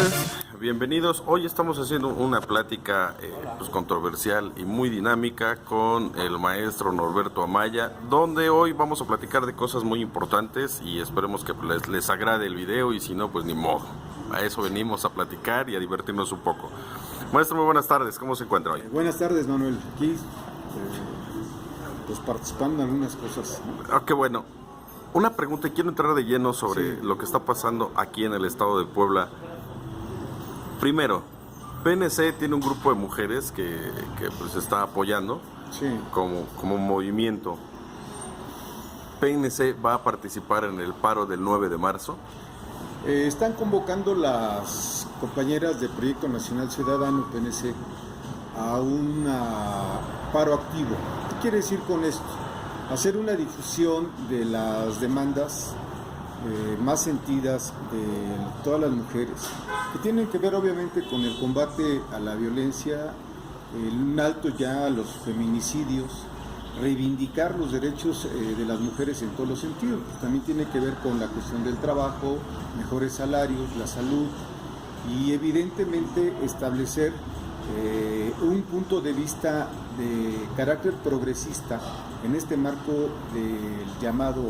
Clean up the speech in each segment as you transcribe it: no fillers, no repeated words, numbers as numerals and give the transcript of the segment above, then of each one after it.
tardes, bienvenidos. Hoy estamos haciendo una plática controversial y muy dinámica con el maestro Norberto Amaya, donde hoy vamos a platicar de cosas muy importantes y esperemos que les agrade el video, y si no, pues ni modo. A eso venimos, a platicar y a divertirnos un poco. Maestro, muy buenas tardes, ¿cómo se encuentra hoy? Buenas tardes, Manuel. Aquí pues participando en algunas cosas, ¿no? Qué bueno. Una pregunta, y quiero entrar de lleno sobre lo que está pasando aquí en el estado de Puebla. Primero, PNC tiene un grupo de mujeres que pues está apoyando como movimiento. PNC va a participar en el paro del 9 de marzo. Están convocando las compañeras de Proyecto Nacional Ciudadano, PNC, a un paro activo. ¿Qué quiere decir con esto? Hacer una difusión de las demandas más sentidas de todas las mujeres, que tienen que ver obviamente con el combate a la violencia, un alto ya a los feminicidios, reivindicar los derechos de las mujeres en todos los sentidos. También tiene que ver con la cuestión del trabajo, mejores salarios, la salud y evidentemente establecer un punto de vista de carácter progresista en este marco del llamado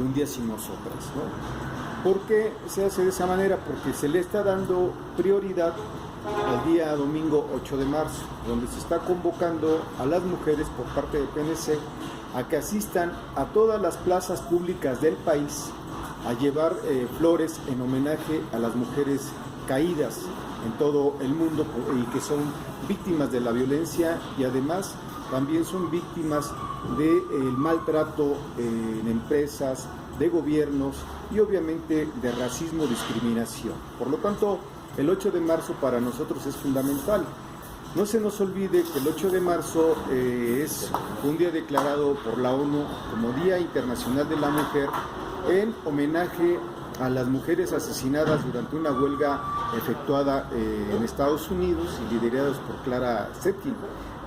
Un Día Sin Nosotras, ¿no? ¿Por qué se hace de esa manera? Porque se le está dando prioridad al día domingo 8 de marzo, donde se está convocando a las mujeres por parte de PNC a que asistan a todas las plazas públicas del país a llevar flores en homenaje a las mujeres caídas en todo el mundo y que son víctimas de la violencia y además también son víctimas del maltrato en empresas, de gobiernos y obviamente de racismo, discriminación. Por lo tanto, el 8 de marzo para nosotros es fundamental. No se nos olvide que el 8 de marzo es un día declarado por la ONU como Día Internacional de la Mujer en homenaje a las mujeres asesinadas durante una huelga efectuada en Estados Unidos y lideradas por Clara Zetkin.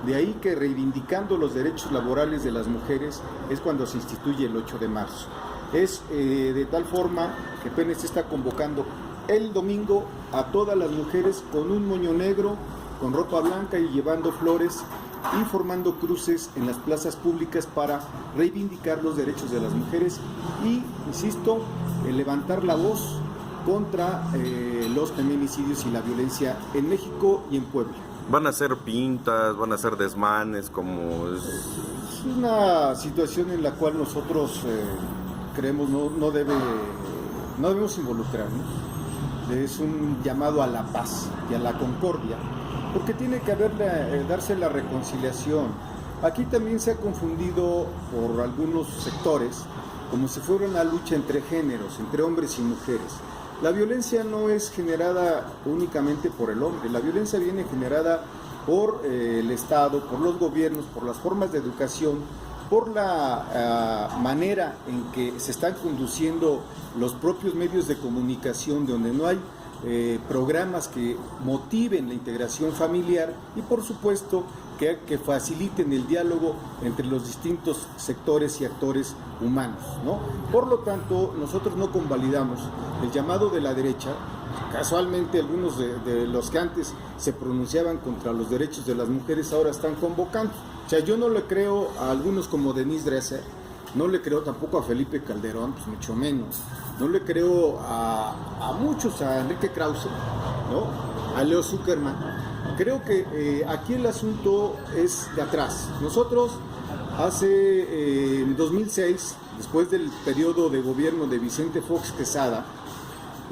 De ahí que reivindicando los derechos laborales de las mujeres es cuando se instituye el 8 de marzo. Es de tal forma que PNC está convocando el domingo a todas las mujeres con un moño negro, con ropa blanca y llevando flores y formando cruces en las plazas públicas para reivindicar los derechos de las mujeres y, insisto, levantar la voz contra los feminicidios y la violencia en México y en Puebla. ¿Van a hacer pintas, van a hacer desmanes, como es? Es una situación en la cual nosotros creemos no debemos involucrarnos. Es un llamado a la paz y a la concordia, porque tiene que darse la reconciliación. Aquí también se ha confundido por algunos sectores como si fuera una lucha entre géneros, entre hombres y mujeres. La violencia no es generada únicamente por el hombre, la violencia viene generada por el Estado, por los gobiernos, por las formas de educación, por la manera en que se están conduciendo los propios medios de comunicación, donde no hay programas que motiven la integración familiar y por supuesto que faciliten el diálogo entre los distintos sectores y actores humanos, ¿no? Por lo tanto, nosotros no convalidamos el llamado de la derecha. Casualmente algunos de los que antes se pronunciaban contra los derechos de las mujeres ahora están convocando. O sea, yo no le creo a algunos como Denise Dresser, no le creo tampoco a Felipe Calderón, pues mucho menos. No le creo a muchos, a Enrique Krause, ¿no? A Leo Zuckerman. Creo que aquí el asunto es de atrás. Nosotros en 2006, después del periodo de gobierno de Vicente Fox Quesada,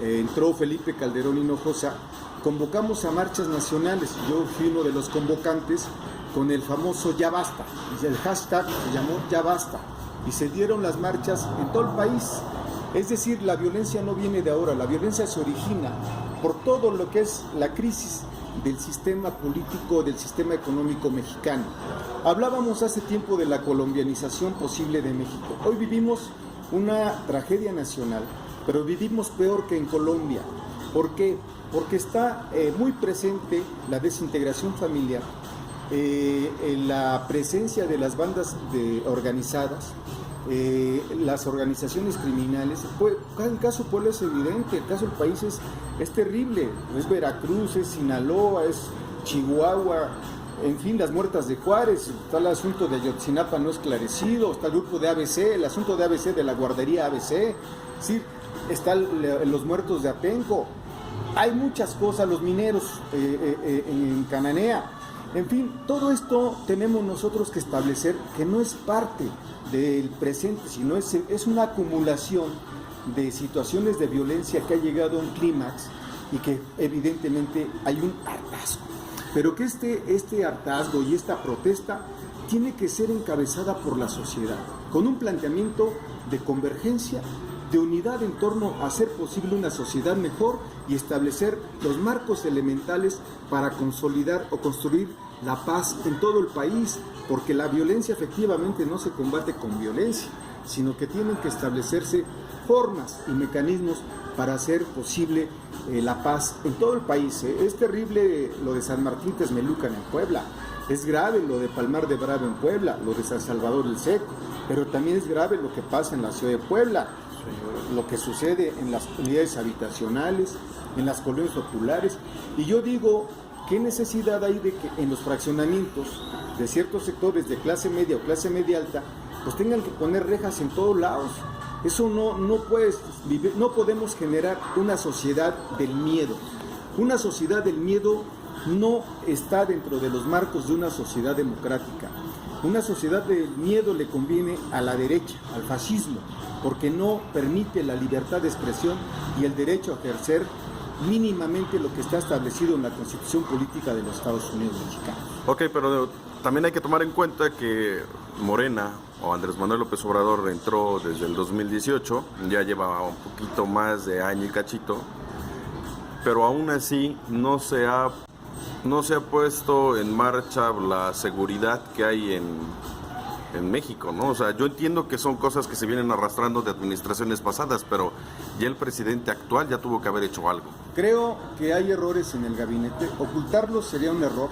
entró Felipe Calderón Hinojosa, convocamos a marchas nacionales. Yo fui uno de los convocantes con el famoso Ya Basta. El hashtag se llamó Ya Basta. Y se dieron las marchas en todo el país. Es decir, la violencia no viene de ahora, la violencia se origina por todo lo que es la crisis del sistema político, del sistema económico mexicano. Hablábamos hace tiempo de la colombianización posible de México. Hoy vivimos una tragedia nacional, pero vivimos peor que en Colombia. ¿Por qué? Porque está muy presente la desintegración familiar, la presencia de las bandas organizadas, las organizaciones criminales. El caso Puebla es evidente, el caso del país es terrible, es Veracruz, es Sinaloa, es Chihuahua, en fin, las muertas de Juárez, está el asunto de Ayotzinapa no esclarecido, está el grupo de ABC, el asunto de ABC, de la guardería ABC, ¿sí? Está los muertos de Apenco, hay muchas cosas, los mineros en Cananea, en fin, todo esto tenemos nosotros que establecer que no es parte del presente, sino es una acumulación de situaciones de violencia que ha llegado a un clímax y que evidentemente hay un hartazgo. Pero que este hartazgo y esta protesta tiene que ser encabezada por la sociedad, con un planteamiento de convergencia, de unidad en torno a hacer posible una sociedad mejor y establecer los marcos elementales para consolidar o construir la paz en todo el país, porque la violencia efectivamente no se combate con violencia, sino que tienen que establecerse formas y mecanismos para hacer posible la paz en todo el país. Es terrible lo de San Martín Texmelucan en Puebla, es grave lo de Palmar de Bravo en Puebla, lo de San Salvador el Seco, pero también es grave lo que pasa en la ciudad de Puebla, lo que sucede en las unidades habitacionales, en las colonias populares. Y yo digo, ¿qué necesidad hay de que en los fraccionamientos de ciertos sectores de clase media o clase media alta, pues tengan que poner rejas en todos lados? Eso no puedes vivir, no podemos generar una sociedad del miedo. Una sociedad del miedo no está dentro de los marcos de una sociedad democrática. Una sociedad del miedo le conviene a la derecha, al fascismo, porque no permite la libertad de expresión y el derecho a ejercer mínimamente lo que está establecido en la Constitución Política de los Estados Unidos mexicanos. Ok, pero también hay que tomar en cuenta que Morena o Andrés Manuel López Obrador entró desde el 2018, ya lleva un poquito más de año y cachito, pero aún así no se ha puesto en marcha la seguridad que hay en México, ¿no? O sea, yo entiendo que son cosas que se vienen arrastrando de administraciones pasadas, pero ya el presidente actual ya tuvo que haber hecho algo. Creo que hay errores en el gabinete, ocultarlos sería un error.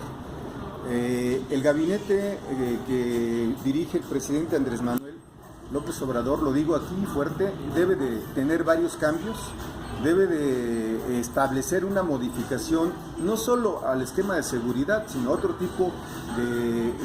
El gabinete que dirige el presidente Andrés Manuel López Obrador, lo digo aquí fuerte, debe de tener varios cambios, debe de establecer una modificación no solo al esquema de seguridad, sino a otro tipo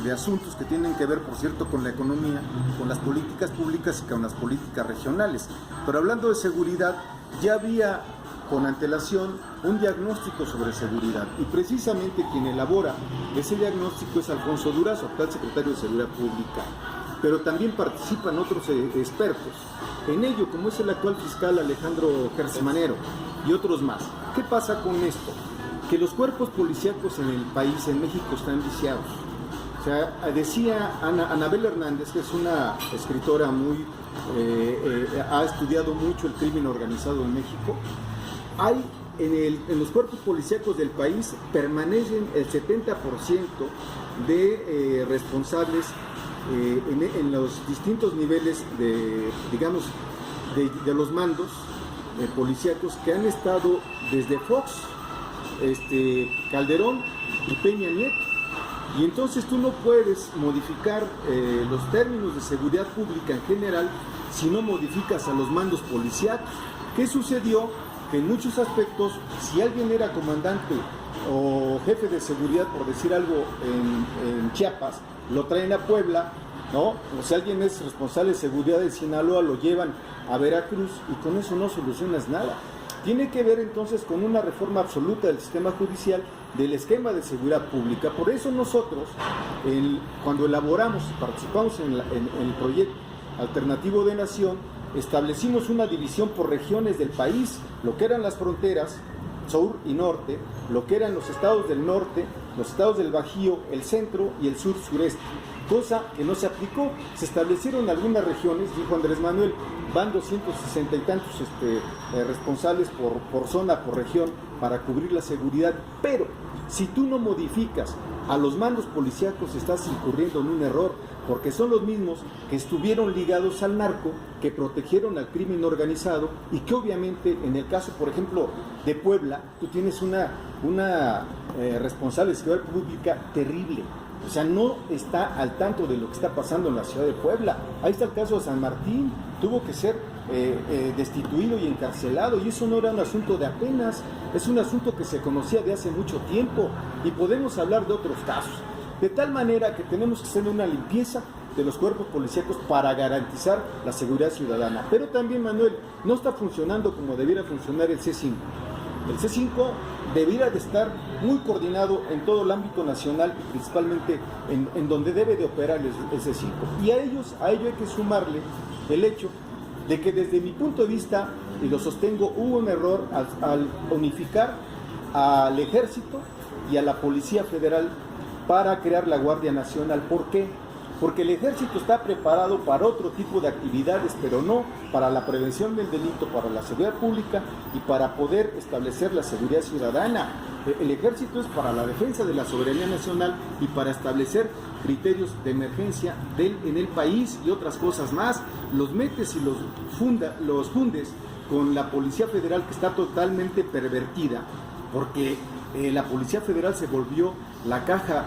de asuntos que tienen que ver, por cierto, con la economía, con las políticas públicas y con las políticas regionales. Pero hablando de seguridad, ya había con antelación un diagnóstico sobre seguridad y precisamente quien elabora ese diagnóstico es Alfonso Durazo, actual secretario de Seguridad Pública, pero también participan otros expertos en ello, como es el actual fiscal Alejandro Gersmanero y otros más. ¿Qué pasa con esto? Que los cuerpos policíacos en el país, en México, están viciados. O sea, decía Anabel Hernández, que es una escritora ha estudiado mucho el crimen organizado en México. Hay en los cuerpos policíacos del país permanecen el 70% de responsables en los distintos niveles de los mandos policíacos que han estado desde Fox, Calderón y Peña Nieto. Y entonces tú no puedes modificar los términos de seguridad pública en general si no modificas a los mandos policíacos. ¿Qué sucedió? Que en muchos aspectos, si alguien era comandante o jefe de seguridad, por decir algo, en Chiapas, lo traen a Puebla, ¿no? O si alguien es responsable de seguridad de Sinaloa, lo llevan a Veracruz y con eso no solucionas nada. Tiene que ver entonces con una reforma absoluta del sistema judicial, del esquema de seguridad pública. Por eso nosotros, cuando elaboramos, participamos en el proyecto alternativo de nación, establecimos una división por regiones del país, lo que eran las fronteras, sur y norte, lo que eran los estados del norte, los estados del Bajío, el centro y el sur-sureste, cosa que no se aplicó. Se establecieron algunas regiones, dijo Andrés Manuel, van 260 y tantos responsables por zona, por región, para cubrir la seguridad, pero si tú no modificas a los mandos policíacos estás incurriendo en un error, porque son los mismos que estuvieron ligados al narco, que protegieron al crimen organizado y que obviamente en el caso, por ejemplo, de Puebla, tú tienes una responsable de seguridad pública terrible. O sea, no está al tanto de lo que está pasando en la ciudad de Puebla. Ahí está el caso de San Martín, tuvo que ser destituido y encarcelado, y eso no era un asunto de apenas, es un asunto que se conocía de hace mucho tiempo, y podemos hablar de otros casos. De tal manera que tenemos que hacer una limpieza de los cuerpos policíacos para garantizar la seguridad ciudadana. Pero también, Manuel, no está funcionando como debiera funcionar el C5. El C5 debiera de estar muy coordinado en todo el ámbito nacional, principalmente en donde debe de operar el C5. Y a ello hay que sumarle el hecho de que desde mi punto de vista, y lo sostengo, hubo un error al unificar al Ejército y a la Policía Federal para crear la Guardia Nacional. ¿Por qué? Porque el Ejército está preparado para otro tipo de actividades, pero no para la prevención del delito, para la seguridad pública y para poder establecer la seguridad ciudadana. El Ejército es para la defensa de la soberanía nacional y para establecer criterios de emergencia en el país y otras cosas más. Los metes y los fundes con la Policía Federal, que está totalmente pervertida, porque la Policía Federal se volvió la caja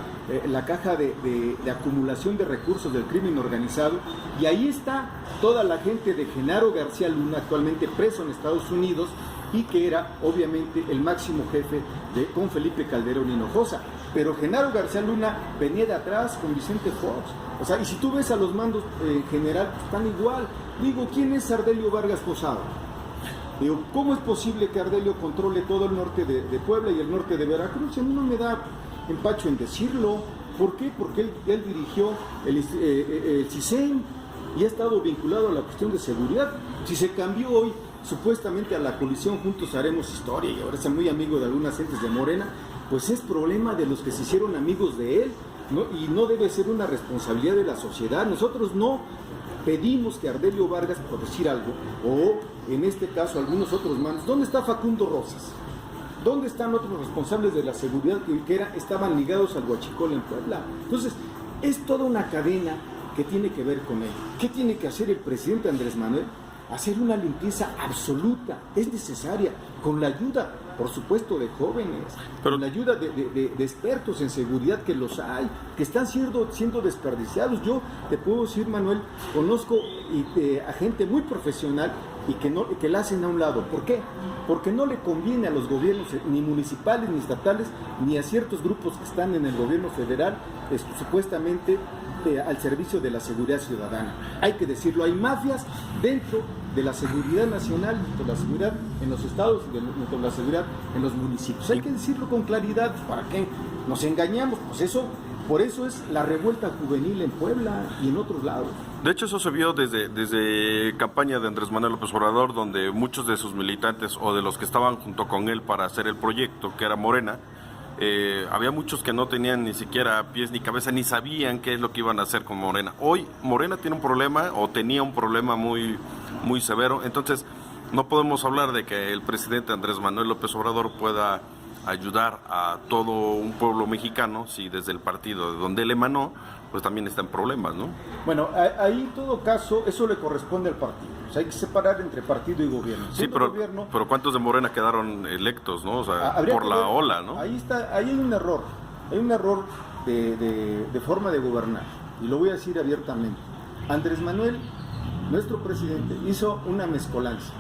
de acumulación de recursos del crimen organizado, y ahí está toda la gente de Genaro García Luna, actualmente preso en Estados Unidos, y que era obviamente el máximo jefe con Felipe Calderón Hinojosa. Pero Genaro García Luna venía de atrás con Vicente Fox. O sea, y si tú ves a los mandos en general, pues están igual. Digo, ¿quién es Ardelio Vargas Posada? Digo, ¿cómo es posible que Ardelio controle todo el norte de Puebla y el norte de Veracruz? A mí no me da empacho en decirlo. ¿Por qué? Porque él dirigió el CISEN y ha estado vinculado a la cuestión de seguridad. Si se cambió hoy supuestamente a la coalición Juntos Haremos Historia y ahora es muy amigo de algunas gentes de Morena, pues es problema de los que se hicieron amigos de él, ¿no? Y no debe ser una responsabilidad de la sociedad. Nosotros no pedimos que Ardelio Vargas, por decir algo, o en este caso algunos otros mandos. ¿Dónde está Facundo Rosas? ¿Dónde están otros responsables de la seguridad que estaban ligados al huachicol en Puebla? Entonces, es toda una cadena que tiene que ver con ello. ¿Qué tiene que hacer el presidente Andrés Manuel? Hacer una limpieza absoluta, es necesaria, con la ayuda, por supuesto, de jóvenes, con la ayuda de expertos en seguridad, que los hay, que están siendo desperdiciados. Yo te puedo decir, Manuel, conozco a gente muy profesional y que la hacen a un lado. ¿Por qué? Porque no le conviene a los gobiernos, ni municipales, ni estatales, ni a ciertos grupos que están en el gobierno federal, supuestamente al servicio de la seguridad ciudadana. Hay que decirlo, hay mafias dentro de la seguridad nacional, de la seguridad en los estados y de la seguridad en los municipios. Hay que decirlo con claridad. ¿Para qué nos engañamos? Pues por eso es la revuelta juvenil en Puebla y en otros lados. De hecho, eso se vio desde campaña de Andrés Manuel López Obrador, donde muchos de sus militantes o de los que estaban junto con él para hacer el proyecto, que era Morena, había muchos que no tenían ni siquiera pies ni cabeza, ni sabían qué es lo que iban a hacer con Morena. Hoy Morena tiene un problema, o tenía un problema muy, muy severo. Entonces no podemos hablar de que el presidente Andrés Manuel López Obrador pueda ayudar a todo un pueblo mexicano si desde el partido de donde él emanó, pues también está en problemas, ¿no? Bueno, ahí en todo caso eso le corresponde al partido. O sea, hay que separar entre partido y gobierno. Sí, pero ¿cuántos de Morena quedaron electos, no? O sea, por la ola, ¿no? Ahí hay un error. Hay un error de forma de gobernar. Y lo voy a decir abiertamente. Andrés Manuel, nuestro presidente, hizo una mezcolanza.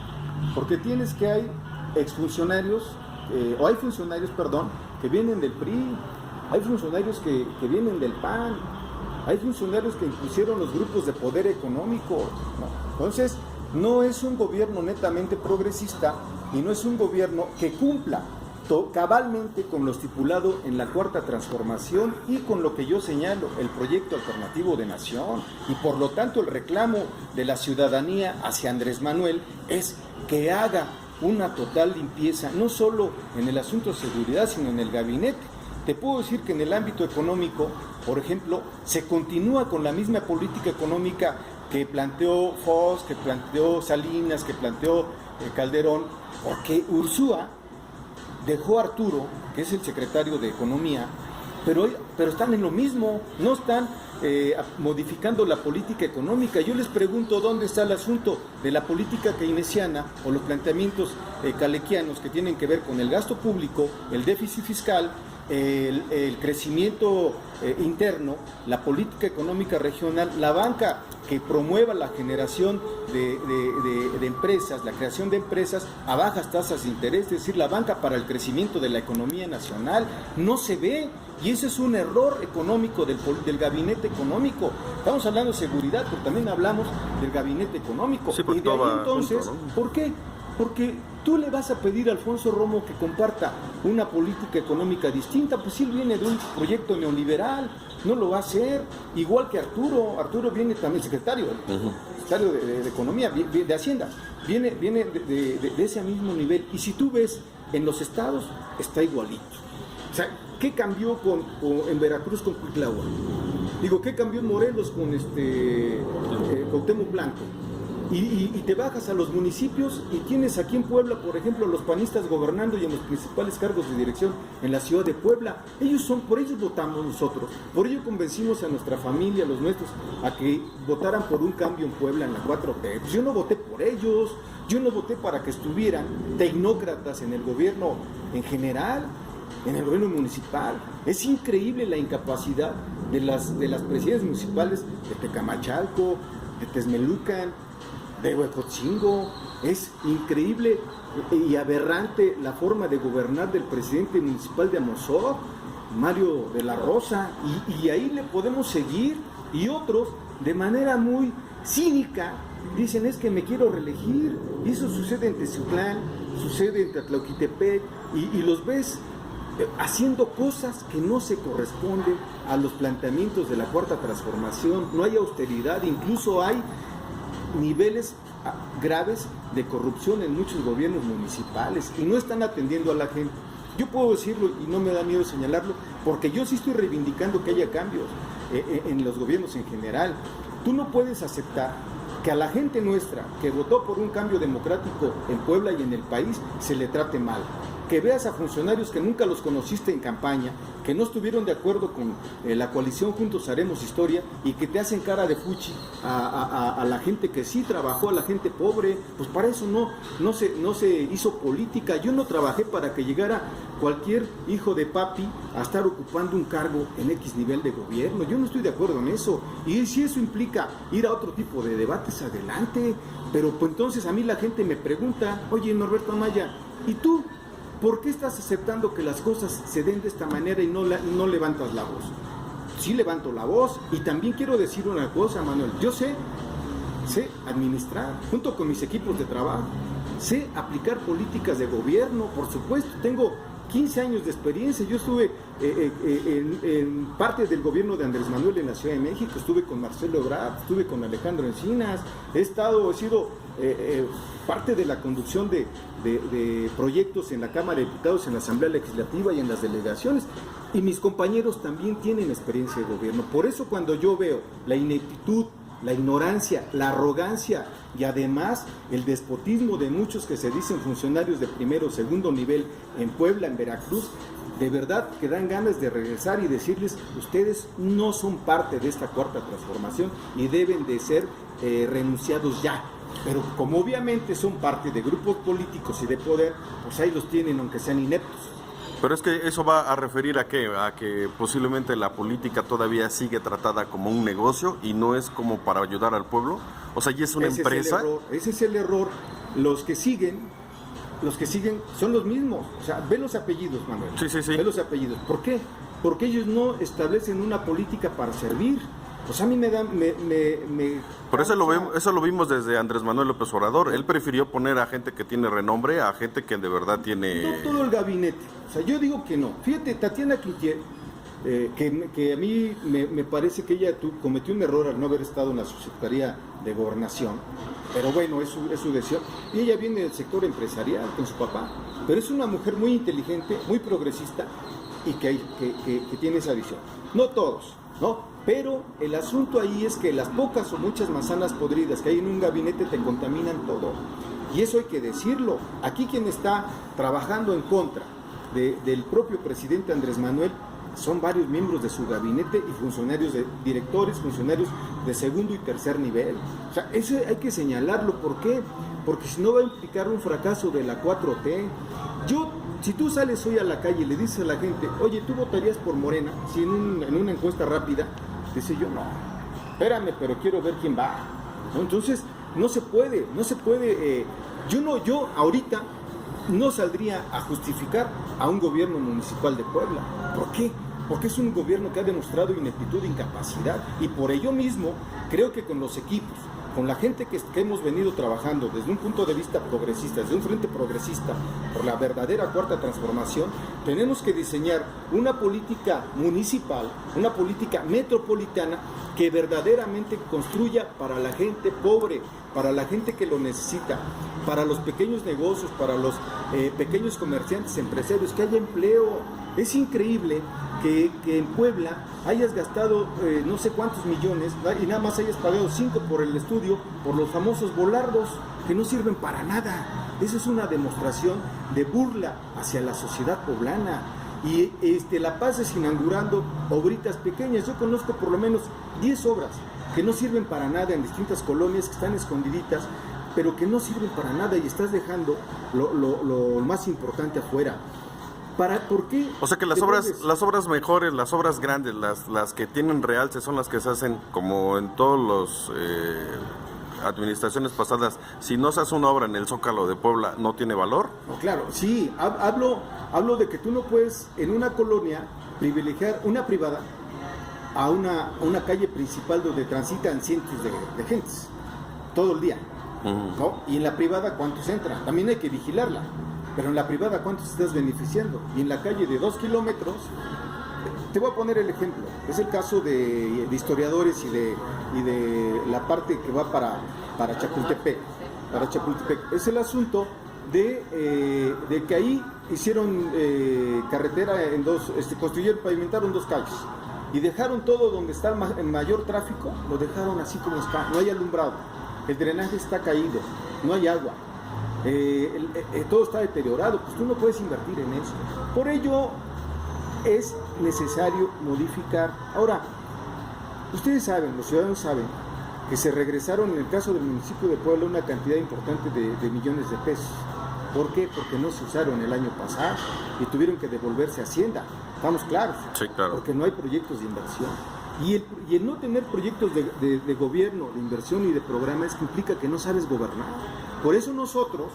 Porque hay exfuncionarios, hay funcionarios, que vienen del PRI, hay funcionarios que vienen del PAN, hay funcionarios que impusieron los grupos de poder económico, ¿no? Entonces, no es un gobierno netamente progresista y no es un gobierno que cumpla cabalmente con lo estipulado en la Cuarta Transformación y con lo que yo señalo, el proyecto alternativo de nación. Y por lo tanto el reclamo de la ciudadanía hacia Andrés Manuel es que haga una total limpieza, no solo en el asunto de seguridad, sino en el gabinete. Te puedo decir que en el ámbito económico, por ejemplo, se continúa con la misma política económica que planteó Fox, que planteó Salinas, que planteó Calderón, porque Ursúa dejó a Arturo, que es el secretario de Economía, pero están en lo mismo, no están modificando la política económica. Yo les pregunto dónde está el asunto de la política keynesiana o los planteamientos calequianos que tienen que ver con el gasto público, el déficit fiscal, el crecimiento interno, la política económica regional, la banca que promueva la generación de empresas, la creación de empresas a bajas tasas de interés, es decir, la banca para el crecimiento de la economía nacional, no se ve, y ese es un error económico del gabinete económico. Estamos hablando de seguridad, pero también hablamos del gabinete económico. Sí, y de ahí entonces, junto, ¿no? ¿por qué? Porque tú le vas a pedir a Alfonso Romo que comparta una política económica distinta, pues si él viene de un proyecto neoliberal, no lo va a hacer, igual que Arturo viene también, secretario de Economía, de Hacienda, viene de ese mismo nivel, y si tú ves en los estados, está igualito. O sea, ¿qué cambió en Veracruz con Cuitlahua? Digo, ¿qué cambió en Morelos con Cuauhtémoc Blanco? Y te bajas a los municipios y tienes aquí en Puebla, por ejemplo, los panistas gobernando y en los principales cargos de dirección en la ciudad de Puebla. Por ellos votamos nosotros, por ello convencimos a nuestra familia, a los nuestros, a que votaran por un cambio en Puebla en la 4T. Pues yo no voté por ellos, yo no voté para que estuvieran tecnócratas en el gobierno en general, en el gobierno municipal. Es increíble la incapacidad de las presidencias municipales de Tecamachalco, de Texmelucan, de Huejotzingo. Es increíble y aberrante la forma de gobernar del presidente municipal de Amozoc, Mario de la Rosa, y ahí le podemos seguir, y otros de manera muy cínica dicen: es que me quiero reelegir, y eso sucede en Teciutlán, sucede en Tlatlauquitepec, y los ves haciendo cosas que no se corresponden a los planteamientos de la Cuarta Transformación. No hay austeridad, incluso hay niveles graves de corrupción en muchos gobiernos municipales, y no están atendiendo a la gente. Yo puedo decirlo y no me da miedo señalarlo, porque yo sí estoy reivindicando que haya cambios en los gobiernos en general. Tú no puedes aceptar que a la gente nuestra que votó por un cambio democrático en Puebla y en el país se le trate mal. Que veas a funcionarios que nunca los conociste en campaña, que no estuvieron de acuerdo con la coalición Juntos Haremos Historia, y que te hacen cara de fuchi a la gente que sí trabajó, a la gente pobre. Pues para eso no se hizo política. Yo no trabajé para que llegara cualquier hijo de papi a estar ocupando un cargo en X nivel de gobierno. Yo no estoy de acuerdo en eso, y si eso implica ir a otro tipo de debates, adelante. Pero pues entonces a mí la gente me pregunta: oye, Norberto Amaya, ¿y tú por qué estás aceptando que las cosas se den de esta manera y no levantas la voz? Sí levanto la voz, y también quiero decir una cosa, Manuel. Yo sé administrar, junto con mis equipos de trabajo, sé aplicar políticas de gobierno, por supuesto. Tengo 15 años de experiencia. Yo estuve en parte del gobierno de Andrés Manuel en la Ciudad de México, estuve con Marcelo Ebrard, estuve con Alejandro Encinas, he sido parte de la conducción de proyectos en la Cámara de Diputados, en la Asamblea Legislativa y en las delegaciones, y mis compañeros también tienen experiencia de gobierno. Por eso, cuando yo veo la ineptitud, la ignorancia, la arrogancia y además el despotismo de muchos que se dicen funcionarios de primero o segundo nivel en Puebla, en Veracruz, de verdad que dan ganas de regresar y decirles: ustedes no son parte de esta Cuarta Transformación y deben de ser renunciados ya. Pero como obviamente son parte de grupos políticos y de poder, pues ahí los tienen, aunque sean ineptos. Pero es que eso va a referir a qué, a que posiblemente la política todavía sigue tratada como un negocio y no es como para ayudar al pueblo. O sea, ¿y es una empresa? Ese es el error. Los que siguen son los mismos. O sea, ve los apellidos, Manuel. Sí. Ve los apellidos. ¿Por qué? Porque ellos no establecen una política para servir. Pues a mí me dan... Por eso lo vimos desde Andrés Manuel López Obrador. Él prefirió poner a gente que tiene renombre a gente que de verdad tiene... No todo el gabinete. O sea, yo digo que no. Fíjate, Tatiana Cloutier, que a mí me parece que ella cometió un error al no haber estado en la Subsecretaría de Gobernación. Pero bueno, es su decisión. Y ella viene del sector empresarial con su papá. Pero es una mujer muy inteligente, muy progresista, y que tiene esa visión. No todos, ¿no? Pero el asunto ahí es que las pocas o muchas manzanas podridas que hay en un gabinete te contaminan todo. Y eso hay que decirlo. Aquí quien está trabajando en contra del propio presidente Andrés Manuel son varios miembros de su gabinete y funcionarios directores, funcionarios de segundo y tercer nivel. O sea, eso hay que señalarlo. ¿Por qué? Porque si no va a implicar un fracaso de la 4T. Si tú sales hoy a la calle y le dices a la gente, oye, ¿tú votarías por Morena? Si en una encuesta rápida, dice yo, no, espérame, pero quiero ver quién va, ¿no? Entonces, no se puede, yo ahorita no saldría a justificar a un gobierno municipal de Puebla. ¿Por qué? Porque es un gobierno que ha demostrado ineptitud e incapacidad, y por ello mismo creo que con los equipos, con la gente que hemos venido trabajando desde un punto de vista progresista, desde un frente progresista por la verdadera cuarta transformación, tenemos que diseñar una política municipal, una política metropolitana que verdaderamente construya para la gente pobre, para la gente que lo necesita, para los pequeños negocios, para los pequeños comerciantes, empresarios, que haya empleo. Es increíble que en Puebla hayas gastado no sé cuántos millones y nada más hayas pagado 5 por el estudio, por los famosos volardos, que no sirven para nada. Esa es una demostración de burla hacia la sociedad poblana. Y la pases inaugurando obritas pequeñas. Yo conozco por lo menos 10 obras que no sirven para nada en distintas colonias, que están escondiditas, pero que no sirven para nada, y estás dejando lo más importante afuera. ¿Por qué? O sea que las obras mejores, las obras grandes, las que tienen realce son las que se hacen, como en todos los administraciones pasadas. Si no se hace una obra en el Zócalo de Puebla, ¿no tiene valor? No, claro, sí, hablo de que tú no puedes en una colonia privilegiar una privada a una calle principal donde transitan cientos de gentes todo el día, ¿no? Y en la privada, ¿cuántos entran? También hay que vigilarla. Pero en la privada, ¿cuántos estás beneficiando? Y en la calle de 2 kilómetros, te voy a poner el ejemplo. Es el caso de historiadores y de la parte que va para Chapultepec. Es el asunto de que ahí hicieron carretera en dos, pavimentaron 2 calles. Y dejaron todo donde está el mayor tráfico, lo dejaron así como está. No hay alumbrado, el drenaje está caído, no hay agua. Todo está deteriorado, pues tú no puedes invertir en eso. Por ello es necesario modificar. Ahora, ustedes saben, los ciudadanos saben, que se regresaron en el caso del municipio de Puebla una cantidad importante de millones de pesos. ¿Por qué? Porque no se usaron el año pasado y tuvieron que devolverse a Hacienda. ¿Estamos claros? Sí, claro. Porque no hay proyectos de inversión. Y el no tener proyectos de gobierno, de inversión y de programa es que implica que no sabes gobernar. Por eso nosotros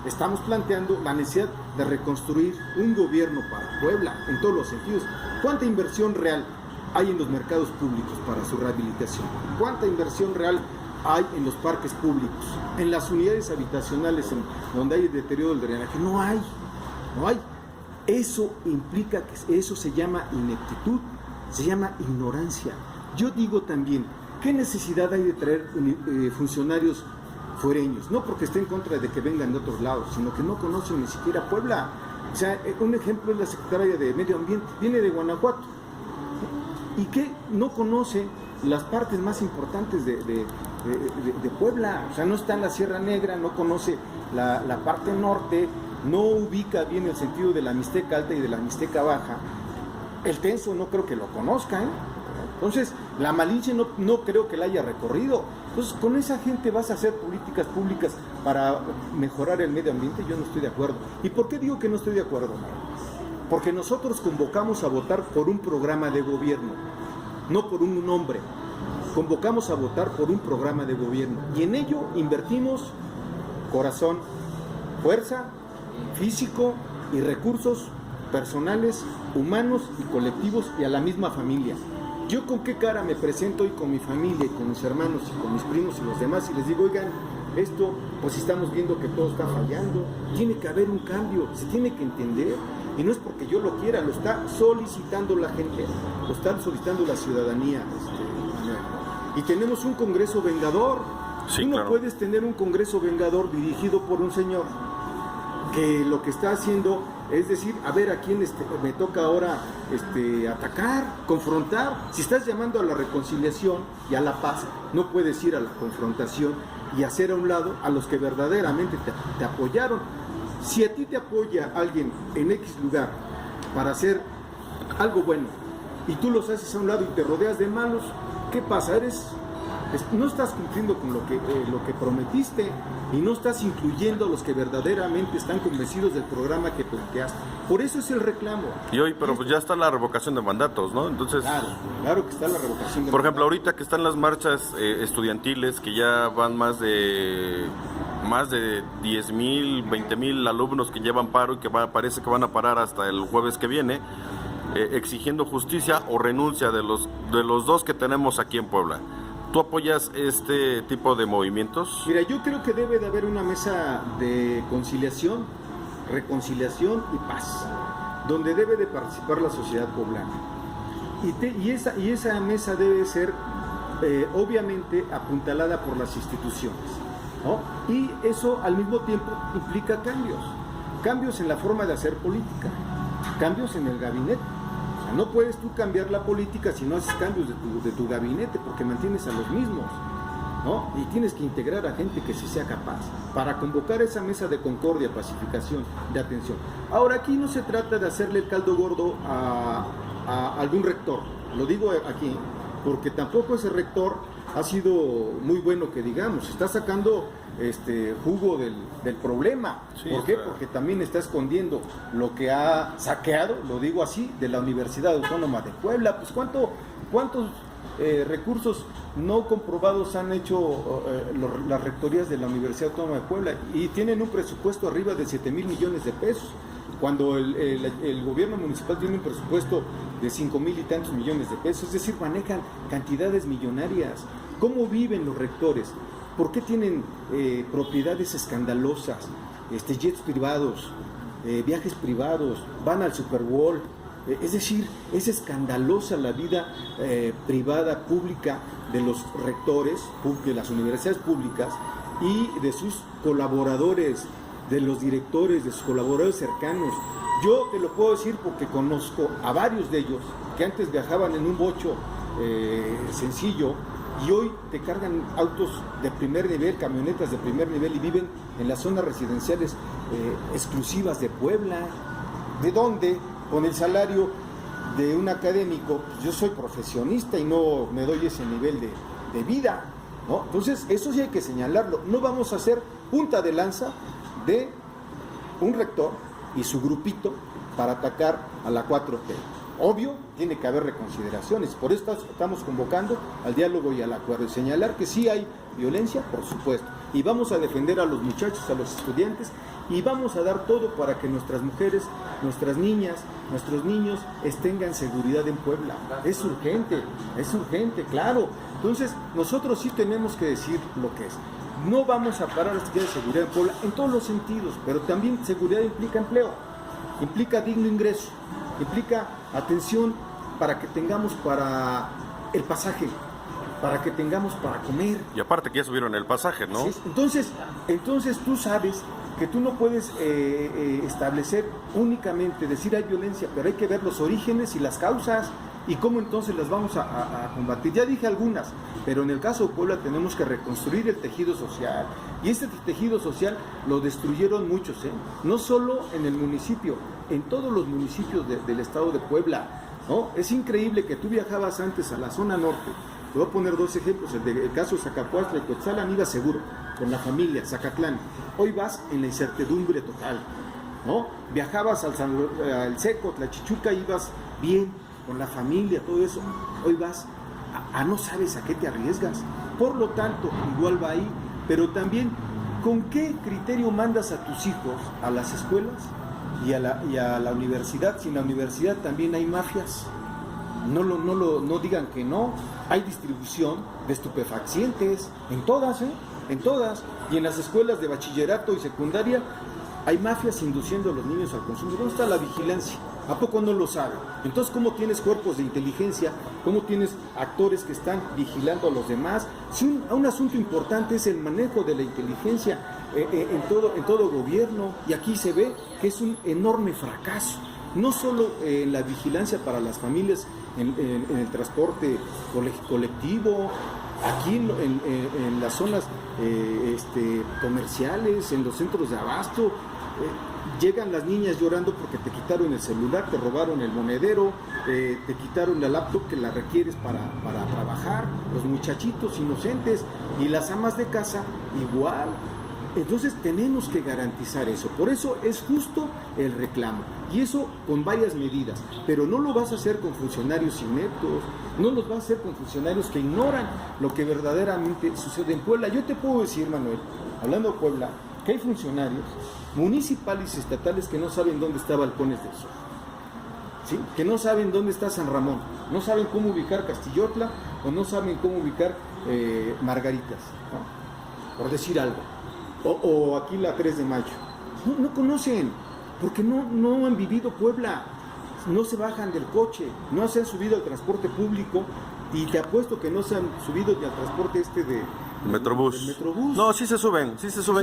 estamos planteando la necesidad de reconstruir un gobierno para Puebla en todos los sentidos. ¿Cuánta inversión real hay en los mercados públicos para su rehabilitación? ¿Cuánta inversión real hay en los parques públicos? En las unidades habitacionales donde hay el deterioro del drenaje. No hay. Eso implica que eso se llama ineptitud, se llama ignorancia. Yo digo también, ¿qué necesidad hay de traer funcionarios fuereños? No porque esté en contra de que vengan de otros lados, sino que no conocen ni siquiera Puebla. O sea, un ejemplo es la secretaria de Medio Ambiente, viene de Guanajuato, y que no conoce las partes más importantes de Puebla. O sea, no está en la Sierra Negra, no conoce la parte norte, no ubica bien el sentido de la Mixteca Alta y de la Mixteca Baja. El Tenso no creo que lo conozca, ¿eh? Entonces, la Malinche no creo que la haya recorrido. Entonces, con esa gente vas a hacer políticas públicas para mejorar el medio ambiente. Yo no estoy de acuerdo. ¿Y por qué digo que no estoy de acuerdo? Porque nosotros convocamos a votar por un programa de gobierno, no por un nombre. Convocamos a votar por un programa de gobierno, y en ello invertimos corazón, fuerza, físico y recursos personales, humanos y colectivos, y a la misma familia. ¿Yo con qué cara me presento hoy con mi familia y con mis hermanos y con mis primos y los demás y les digo, oigan, esto, pues estamos viendo que todo está fallando, tiene que haber un cambio, se tiene que entender, y no es porque yo lo quiera, lo está solicitando la gente, lo está solicitando la ciudadanía, y tenemos un Congreso vengador. Sí, Tú no claro. puedes tener un Congreso vengador dirigido por un señor que lo que está haciendo es decir, a ver a quién me toca ahora atacar, confrontar. Si estás llamando a la reconciliación y a la paz, no puedes ir a la confrontación y hacer a un lado a los que verdaderamente te apoyaron. Si a ti te apoya alguien en X lugar para hacer algo bueno, y tú los haces a un lado y te rodeas de malos, ¿qué pasa? No estás cumpliendo con lo que prometiste y no estás incluyendo a los que verdaderamente están convencidos del programa que planteaste. Por eso es el reclamo. Y hoy, pero pues ya está la revocación de mandatos, ¿no? Entonces, claro que está la revocación de por ejemplo, mandatos. ahorita que están las marchas estudiantiles, que ya van más de 10,000, 20,000 alumnos que llevan paro y que parece que van a parar hasta el jueves que viene, exigiendo justicia o renuncia de los dos que tenemos aquí en Puebla. ¿Tú apoyas este tipo de movimientos? Mira, yo creo que debe de haber una mesa de conciliación, reconciliación y paz, donde debe de participar la sociedad poblana. Y esa mesa debe ser, obviamente, apuntalada por las instituciones, ¿no? Y eso al mismo tiempo implica cambios en la forma de hacer política, cambios en el gabinete. No puedes tú cambiar la política si no haces cambios de tu gabinete, porque mantienes a los mismos, ¿no? Y tienes que integrar a gente que sí sea capaz para convocar esa mesa de concordia, pacificación, de atención. Ahora, aquí no se trata de hacerle el caldo gordo a algún rector, lo digo aquí, porque tampoco ese rector ha sido muy bueno que digamos, está sacando jugo del problema. Sí, ¿Por qué? claro. Porque también está escondiendo lo que ha saqueado, lo digo así, de la Universidad Autónoma de Puebla. Pues ¿cuántos recursos no comprobados han hecho las rectorías de la Universidad Autónoma de Puebla? Y tienen un presupuesto arriba de 7,000 millones de pesos, cuando el gobierno municipal tiene un presupuesto de 5,000 y tantos millones de pesos, es decir, manejan cantidades millonarias. ¿Cómo viven los rectores? ¿Por qué tienen propiedades escandalosas, jets privados, viajes privados, van al Super Bowl? Es decir, es escandalosa la vida privada, pública de los rectores, de las universidades públicas y de sus colaboradores, de los directores, de sus colaboradores cercanos. Yo te lo puedo decir porque conozco a varios de ellos que antes viajaban en un bocho sencillo y hoy te cargan autos de primer nivel, camionetas de primer nivel y viven en las zonas residenciales exclusivas de Puebla. ¿De dónde? Con el salario de un académico. Yo soy profesionista y no me doy ese nivel de vida, ¿no? Entonces, eso sí hay que señalarlo. No vamos a ser punta de lanza de un rector y su grupito para atacar a la 4T. Obvio, tiene que haber reconsideraciones, por eso estamos convocando al diálogo y al acuerdo, y señalar que sí hay violencia, por supuesto, y vamos a defender a los muchachos, a los estudiantes, y vamos a dar todo para que nuestras mujeres, nuestras niñas, nuestros niños tengan seguridad en Puebla. Es urgente, claro. Entonces, nosotros sí tenemos que decir lo que es. No vamos a parar hasta que haya seguridad en Puebla en todos los sentidos, pero también seguridad implica empleo, implica digno ingreso, implica atención para que tengamos para el pasaje, para que tengamos para comer. Y aparte que ya subieron el pasaje, ¿no? ¿Sí? Entonces tú sabes que tú no puedes establecer únicamente, decir hay violencia, pero hay que ver los orígenes y las causas y cómo entonces las vamos a combatir. Ya dije algunas, pero en el caso de Puebla tenemos que reconstruir el tejido social, y este tejido social lo destruyeron muchos, no solo en el municipio, en todos los municipios del estado de Puebla, ¿no? Es increíble que tú viajabas antes a la zona norte. Te voy a poner dos ejemplos, el caso de Zacapuastla y Coetzalan iba seguro, con la familia, Zacatlán. Hoy vas en la incertidumbre total, ¿no? Viajabas al Seco, Tlachichuca, ibas bien, con la familia, todo eso. Hoy vas a no sabes a qué te arriesgas. Por lo tanto, igual va ahí, pero también, ¿con qué criterio mandas a tus hijos a las escuelas y a la universidad? Si en la universidad también hay mafias. No digan que no. Hay distribución de estupefacientes en todas, en todas. Y en las escuelas de bachillerato y secundaria hay mafias induciendo a los niños al consumo. ¿Dónde está la vigilancia? ¿A poco no lo saben? Entonces, ¿cómo tienes cuerpos de inteligencia? ¿Cómo tienes actores que están vigilando a los demás? Si un asunto importante es el manejo de la inteligencia en todo gobierno, y aquí se ve que es un enorme fracaso. No solo en la vigilancia para las familias, en el transporte colectivo, aquí en las zonas comerciales, en los centros de abasto. llegan las niñas llorando porque te quitaron el celular, te robaron el monedero, te quitaron la laptop que la requieres para trabajar, los muchachitos inocentes y las amas de casa igual. Entonces tenemos que garantizar eso, por eso es justo el reclamo, y eso con varias medidas, pero no lo vas a hacer con funcionarios ineptos, no lo vas a hacer con funcionarios que ignoran lo que verdaderamente sucede en Puebla. Yo te puedo decir, Manuel, hablando de Puebla, que hay funcionarios municipales y estatales que no saben dónde está Balcones del Sol, ¿sí? Que no saben dónde está San Ramón, no saben cómo ubicar Castillotla o no saben cómo ubicar Margaritas, ¿no? Por decir algo. O aquí la 3 de mayo. No conocen, porque no han vivido Puebla, no se bajan del coche, no se han subido al transporte público, y te apuesto que no se han subido ni al transporte de Metrobús. No, sí se suben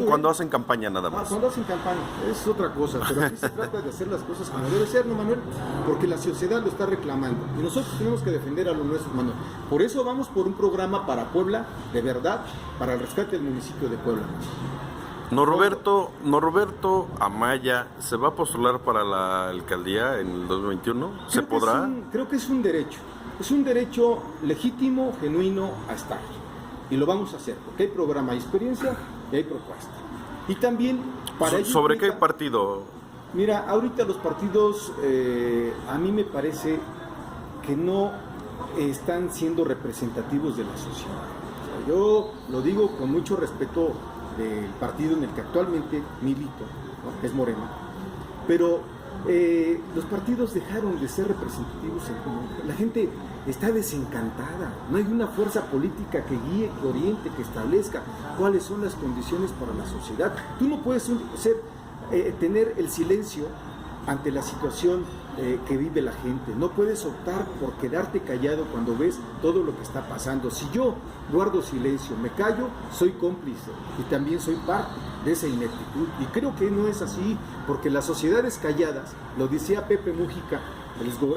cuando hacen campaña nada más. Cuando hacen campaña, es otra cosa, pero aquí se trata de hacer las cosas como debe ser, ¿no, Manuel? Porque la sociedad lo está reclamando, y nosotros tenemos que defender a los nuestros, Manuel. Por eso vamos por un programa para Puebla, de verdad, para el rescate del municipio de Puebla. Norberto Amaya se va a postular para la alcaldía en el 2021. ¿Se podrá? Creo que es un derecho legítimo, genuino a estar, y lo vamos a hacer porque hay programa, hay experiencia y hay propuesta. Y también para ¿Sobre qué partido? Mira, ahorita los partidos a mí me parece que no están siendo representativos de la sociedad. O sea, yo lo digo con mucho respeto del partido en el que actualmente milito, ¿no? Es Morena, pero los partidos dejaron de ser representativos en común. La gente está desencantada, no hay una fuerza política que guíe, que oriente, que establezca cuáles son las condiciones para la sociedad. Tú no puedes tener el silencio ante la situación que vive la gente, no puedes optar por quedarte callado cuando ves todo lo que está pasando. Si yo guardo silencio, me callo, soy cómplice y también soy parte de esa ineptitud, y creo que no es así, porque las sociedades calladas, lo decía Pepe Mújica,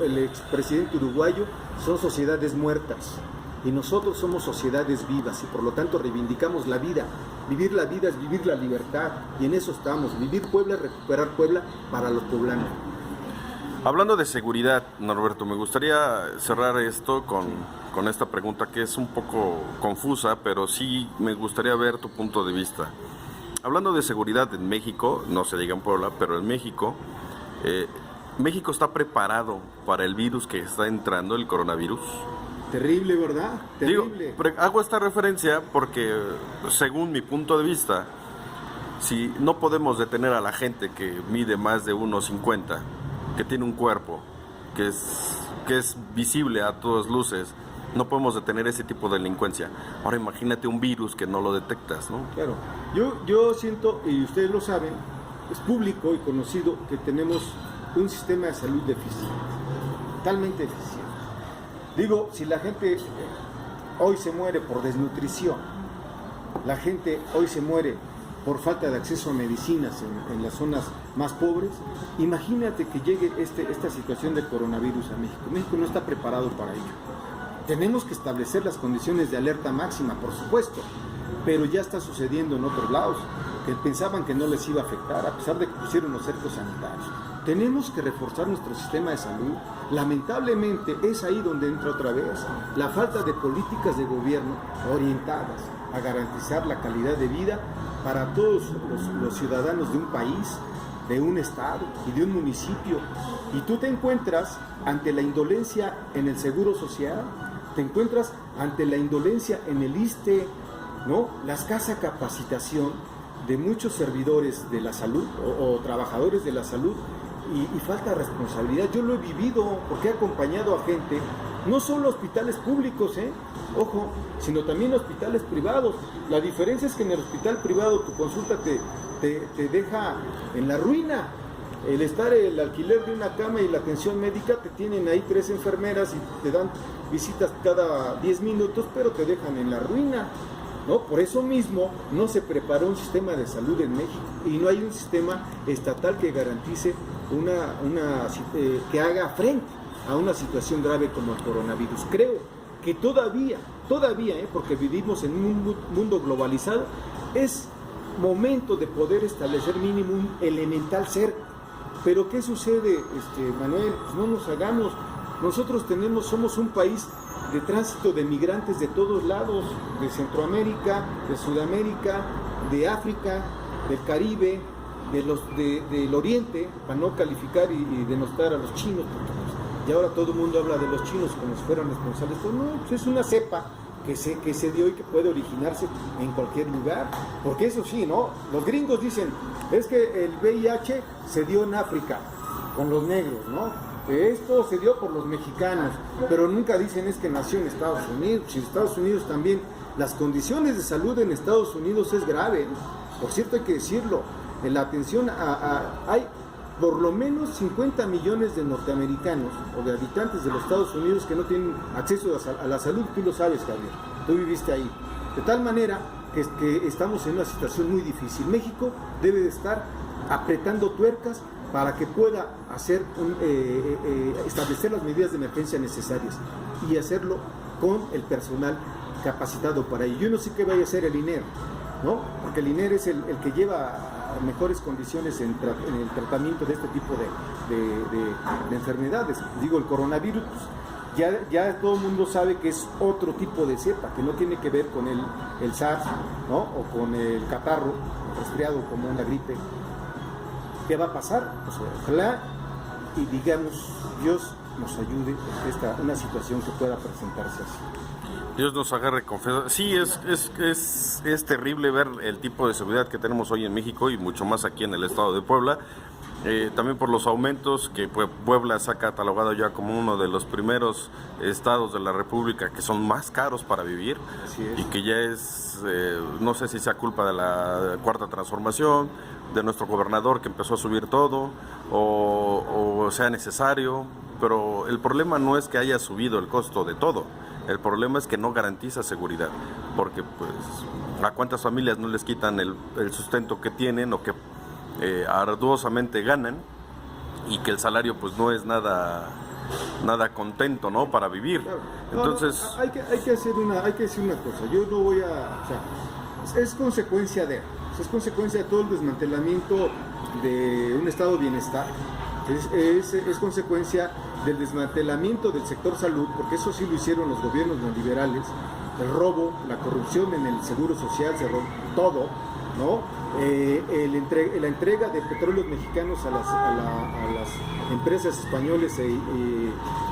el expresidente uruguayo, son sociedades muertas, y nosotros somos sociedades vivas, y por lo tanto reivindicamos la vida. Vivir la vida es vivir la libertad, y en eso estamos, vivir Puebla, recuperar Puebla para los poblanos. Hablando de seguridad, Norberto, me gustaría cerrar esto con esta pregunta que es un poco confusa, pero sí me gustaría ver tu punto de vista. Hablando de seguridad en México, no se diga en Puebla, pero en México, México está preparado para el virus que está entrando, el coronavirus. Terrible, ¿verdad? Terrible. Digo, hago esta referencia porque, según mi punto de vista, si no podemos detener a la gente que mide más de 1.50, que tiene un cuerpo que es visible a todas luces, no podemos detener ese tipo de delincuencia. Ahora imagínate un virus que no lo detectas, ¿no? Claro. Yo siento, y ustedes lo saben, es público y conocido que tenemos un sistema de salud deficiente, totalmente deficiente. Digo, si la gente hoy se muere por desnutrición, la gente hoy se muere por falta de acceso a medicinas en las zonas más pobres, imagínate que llegue esta situación de coronavirus a México. México no está preparado para ello. Tenemos que establecer las condiciones de alerta máxima, por supuesto, pero ya está sucediendo en otros lados, que pensaban que no les iba a afectar, a pesar de que pusieron los cercos sanitarios. Tenemos que reforzar nuestro sistema de salud. Lamentablemente es ahí donde entra otra vez la falta de políticas de gobierno orientadas a garantizar la calidad de vida para todos los ciudadanos de un país, de un estado y de un municipio. Y tú te encuentras ante la indolencia en el Seguro Social, te encuentras ante la indolencia en el ISSSTE, ¿no? La escasa capacitación de muchos servidores de la salud o trabajadores de la salud, y falta de responsabilidad. Yo lo he vivido porque he acompañado a gente, no solo hospitales públicos, ojo, sino también hospitales privados. La diferencia es que en el hospital privado tu consulta te deja en la ruina. El alquiler de una cama y la atención médica, te tienen ahí 3 enfermeras y te dan visitas cada 10 minutos, pero te dejan en la ruina, ¿no? Por eso mismo no se preparó un sistema de salud en México, y no hay un sistema estatal que garantice que haga frente a una situación grave como el coronavirus. Creo que todavía, porque vivimos en un mundo globalizado, es momento de poder establecer mínimo un elemental cerco. Pero ¿qué sucede, Manuel? Pues no nos hagamos. Nosotros somos un país de tránsito de migrantes de todos lados, de Centroamérica, de Sudamérica, de África, del Caribe, del Oriente, para no calificar y denostar a los chinos, porque y ahora todo el mundo habla de los chinos como si fueran responsables. Pues no, pues es una cepa que se dio y que puede originarse en cualquier lugar, porque eso sí, ¿no? Los gringos dicen, es que el VIH se dio en África, con los negros, ¿no? Esto se dio por los mexicanos, pero nunca dicen es que nació en Estados Unidos. Si en Estados Unidos también, las condiciones de salud en Estados Unidos es grave, por cierto hay que decirlo, en la atención hay por lo menos 50 millones de norteamericanos o de habitantes de los Estados Unidos que no tienen acceso a la salud. Tú lo sabes, Javier, tú viviste ahí, de tal manera que estamos en una situación muy difícil. México debe de estar apretando tuercas para que pueda establecer las medidas de emergencia necesarias y hacerlo con el personal capacitado para ello. Yo no sé qué vaya a hacer el INER, ¿no? Porque el INER es el que lleva mejores condiciones en el tratamiento de este tipo de enfermedades. Digo, el coronavirus, ya todo el mundo sabe que es otro tipo de cepa, que no tiene que ver con el SARS, ¿no? O con el catarro, el resfriado como una gripe. ¿Qué va a pasar? Pues ojalá y digamos, Dios nos ayude en una situación que pueda presentarse así. Dios nos agarre confianza. Sí, es terrible ver el tipo de seguridad que tenemos hoy en México y mucho más aquí en el estado de Puebla. También por los aumentos que Puebla se ha catalogado ya como uno de los primeros estados de la República que son más caros para vivir. Así es. Y que ya no sé si sea culpa de la Cuarta Transformación, de nuestro gobernador que empezó a subir todo, o sea necesario, pero el problema no es que haya subido el costo de todo, el problema es que no garantiza seguridad, porque pues a cuántas familias no les quitan el sustento que tienen o que arduosamente ganan, y que el salario pues no es nada contento, ¿no?, para vivir. Claro. Entonces hay que decir una cosa. Yo no voy a, es consecuencia de todo el desmantelamiento de un estado de bienestar. Es consecuencia del desmantelamiento del sector salud, porque eso sí lo hicieron los gobiernos neoliberales. El robo, la corrupción en el seguro social, se robó todo, ¿no? La entrega de petróleos mexicanos a las empresas españoles e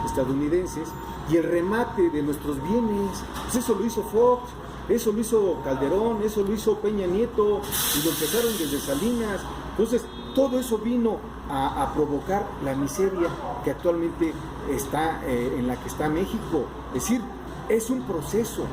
estadounidenses, y el remate de nuestros bienes. Pues eso lo hizo Fox, eso lo hizo Calderón, eso lo hizo Peña Nieto, y lo empezaron desde Salinas. Entonces todo eso vino a provocar la miseria que actualmente está en la que está México. Es decir, es un proceso.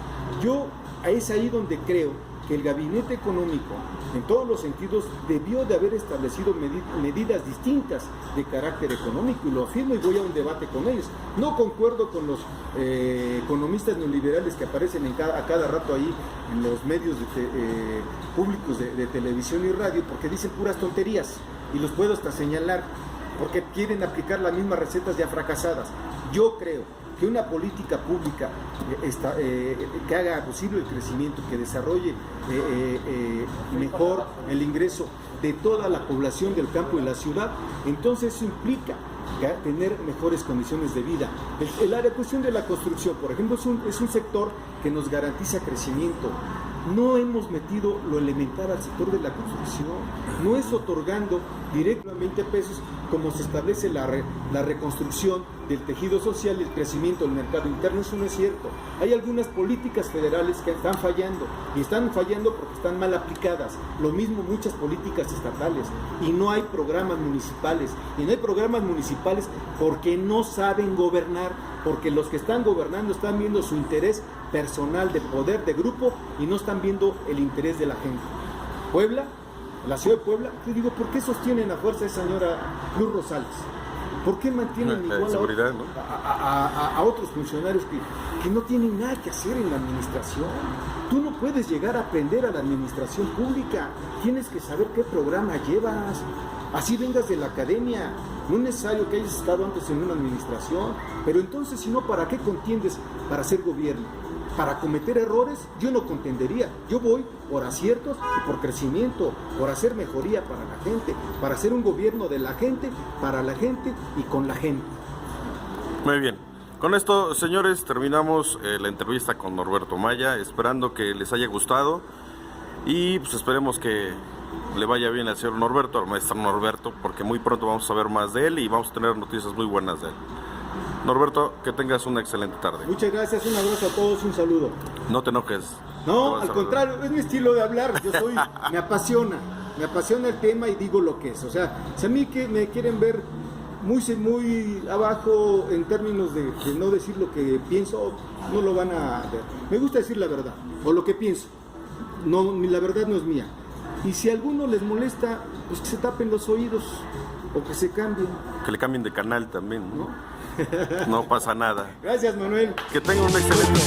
Es ahí donde creo que el gabinete económico, en todos los sentidos, debió de haber establecido medidas distintas de carácter económico, y lo afirmo y voy a un debate con ellos. No concuerdo con los economistas neoliberales que aparecen a cada rato ahí en los medios públicos de televisión y radio, porque dicen puras tonterías, y los puedo hasta señalar, porque quieren aplicar las mismas recetas ya fracasadas. Yo creo que una política pública que haga posible el crecimiento, que desarrolle mejor el ingreso de toda la población del campo y la ciudad, entonces eso implica tener mejores condiciones de vida. La cuestión de la construcción, por ejemplo, es un sector que nos garantiza crecimiento. No hemos metido lo elemental al sector de la construcción, no es otorgando directamente pesos como se establece la reconstrucción del tejido social y el crecimiento del mercado interno. Eso no es cierto. Hay algunas políticas federales que están fallando, y están fallando porque están mal aplicadas. Lo mismo muchas políticas estatales, y no hay programas municipales. Y no hay programas municipales porque no saben gobernar, porque los que están gobernando están viendo su interés personal de poder, de grupo, y no están viendo el interés de la gente. Puebla, la ciudad de Puebla, yo digo, ¿por qué sostienen a fuerza a esa señora Luz Rosales? ¿Por qué mantienen igual a otros funcionarios que no tienen nada que hacer en la administración? Tú no puedes llegar a aprender a la administración pública, tienes que saber qué programa llevas. Así vengas de la academia, no es necesario que hayas estado antes en una administración, pero entonces, si no, ¿para qué contiendes para hacer gobierno? para cometer errores, yo no contendería. Yo voy por aciertos y por crecimiento, por hacer mejoría para la gente, para hacer un gobierno de la gente, para la gente y con la gente. Muy bien. Con esto, señores, terminamos la entrevista con Norberto Amaya, esperando que les haya gustado y pues esperemos que le vaya bien al señor Norberto, al maestro Norberto, porque muy pronto vamos a ver más de él y vamos a tener noticias muy buenas de él. Norberto, que tengas una excelente tarde. Muchas gracias, un abrazo a todos, un saludo. No te enojes. No, al contrario, es mi estilo de hablar, me apasiona el tema y digo lo que es. O sea, si a mí que me quieren ver muy abajo en términos de no decir lo que pienso, no lo van a ver. Me gusta decir la verdad, o lo que pienso. No, la verdad no es mía. Y si a alguno les molesta, pues que se tapen los oídos o que se cambien. Que le cambien de canal también, ¿no? No pasa nada. Gracias, Manuel. Que tengan un excelente